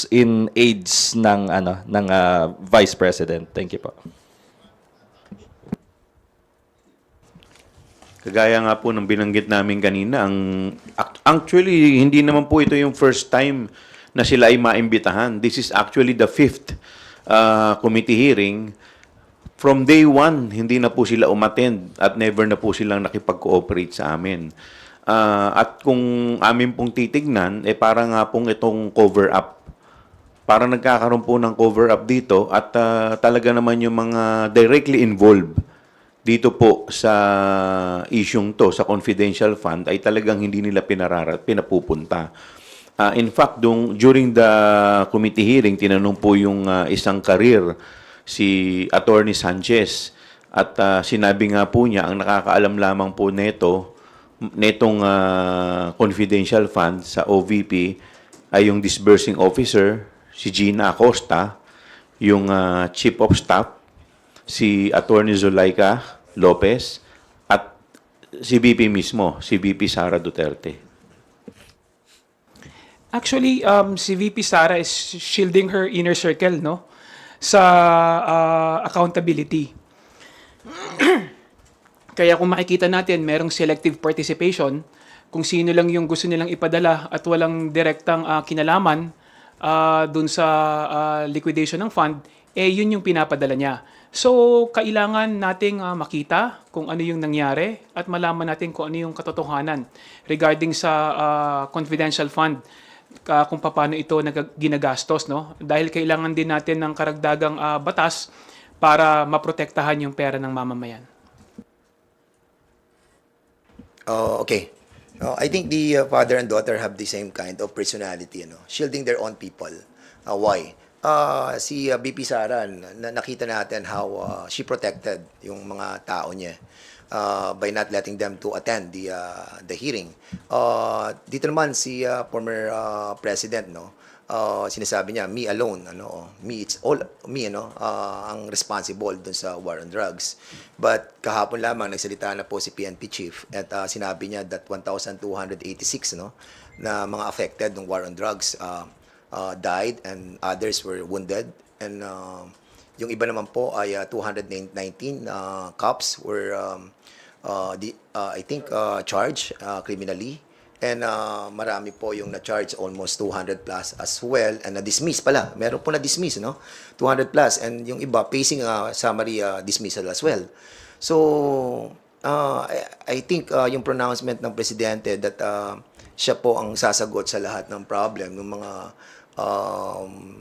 increase in aides ng Vice President? Thank you po. Kagaya nga po ng binanggit namin kanina, actually, hindi naman po ito yung first time na sila ay maimbitahan. This is actually the fifth committee hearing. From day one, hindi na po sila umattend at never na po silang nakipag-cooperate sa amin. At kung amin pong titignan, parang nga pong itong cover-up. Parang nagkakaroon po ng cover-up dito at talaga naman yung mga directly involved dito po sa isyung to, sa confidential fund, ay talagang hindi nila pinapupunta. In fact, during the committee hearing, tinanong po yung isang karir, si Attorney Sanchez, at sinabi nga po niya, ang nakakaalam lamang po netong confidential fund sa OVP ay yung disbursing officer, si Gina Acosta, yung chief of staff, si Attorney Zulaika Lopez, at si VP mismo, si VP Sara Duterte. Actually, si VP Sara is shielding her inner circle, no? Sa accountability. Kaya kung makikita natin, merong selective participation, kung sino lang yung gusto nilang ipadala at walang direktang kinalaman dun sa liquidation ng fund, yun yung pinapadala niya. So, kailangan nating makita kung ano yung nangyari at malaman natin kung ano yung katotohanan regarding sa confidential fund, kung paano ito ginagastos, no? Dahil kailangan din natin ng karagdagang batas para maprotektahan yung pera ng mamamayan. Okay. I think the father and daughter have the same kind of personality, shielding their own people. Why? Si BP Sara, nakita natin how she protected yung mga tao niya by not letting them to attend the hearing. Dito naman si former president, sinasabi niya, me alone, it's all me, ang responsible dun sa war on drugs. But kahapon lamang nagsalita na po si PNP chief at sinabi niya that 1,286 na mga affected ng war on drugs died and others were wounded, and yung iba naman po ay 219 cops were I think charged criminally, and marami po yung na-charge, almost 200 plus as well, and na-dismiss pala, meron po na-dismiss, 200 plus, and yung iba facing summary dismissal as well. So I think yung pronouncement ng presidente that siya po ang sasagot sa lahat ng problem ng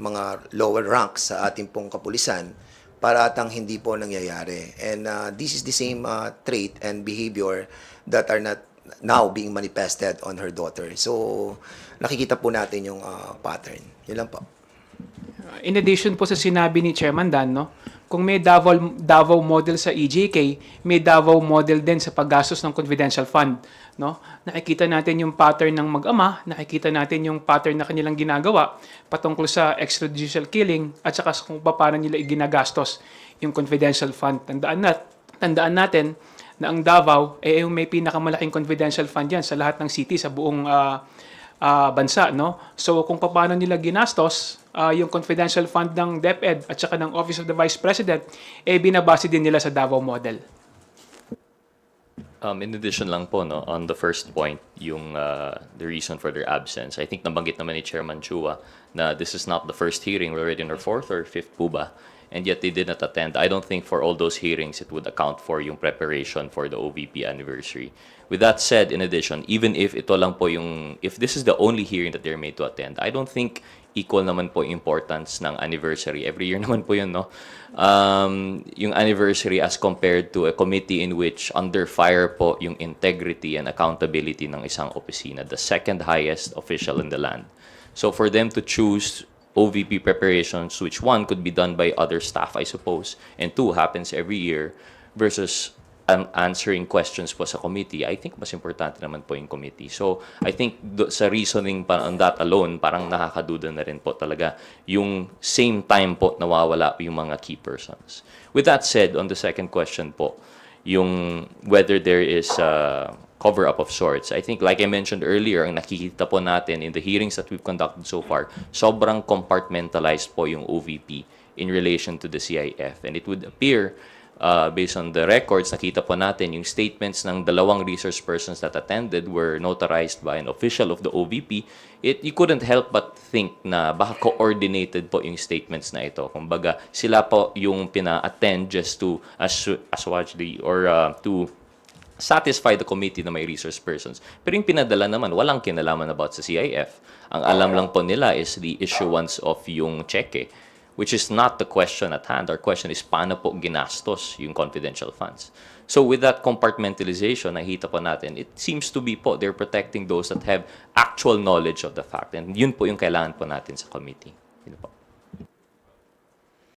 mga lower ranks sa ating pong kapulisan, para atang hindi po nangyayari. And this is the same trait and behavior that are not now being manifested on her daughter. So, nakikita po natin yung pattern. Yun lang po. In addition po sa sinabi ni Chairman Dan, kung may Davao model sa EJK, may Davao model din sa paggastos ng confidential fund. Nakikita natin yung pattern ng mag-ama, nakikita natin yung pattern na kanilang ginagawa patungkol sa extrajudicial killing at saka kung paano nila iginagastos yung confidential fund. Tandaan natin na ang Davao yung may pinakamalaking confidential fund yan sa lahat ng city sa buong bansa. So kung paano nila ginastos yung confidential fund ng DepEd at saka ng Office of the Vice President, binabase din nila sa Davao model. In addition lang po, on the first point, yung the reason for their absence, I think nabanggit naman ni Chairman Chua na this is not the first hearing, we're already in our fourth or fifth po ba, and yet they did not attend. I don't think for all those hearings it would account for yung preparation for the OVP anniversary. With that said, in addition, even if ito lang po if this is the only hearing that they're made to attend, I don't think equal naman po importance ng anniversary. Every year naman po yun, yung anniversary as compared to a committee in which under fire po yung integrity and accountability ng isang opisina, the second highest official in the land. So for them to choose OVP preparations, which one could be done by other staff, I suppose, and two happens every year, versus answering questions po sa committee, I think mas importante naman po yung committee. So, I think sa reasoning pa on that alone, parang nakakaduda na rin po talaga yung same time po nawawala yung mga key persons. With that said, on the second question po, yung whether there is cover-up of sorts. I think, like I mentioned earlier, ang nakikita po natin in the hearings that we've conducted so far, sobrang compartmentalized po yung OVP in relation to the CIF. And it would appear, based on the records, nakita po natin yung statements ng dalawang resource persons that attended were notarized by an official of the OVP. You couldn't help but think na baka coordinated po yung statements na ito. Kumbaga, sila po yung pina-attend just to assuage the or to satisfy the committee na may resource persons. Pero yung pinadala naman, walang kinalaman about sa CIF. Ang alam lang po nila is the issuance of yung cheque, which is not the question at hand. Our question is, paano po ginastos yung confidential funds? So with that compartmentalization, nakita po natin, it seems to be po, they're protecting those that have actual knowledge of the fact. And yun po yung kailangan po natin sa committee. Yun po.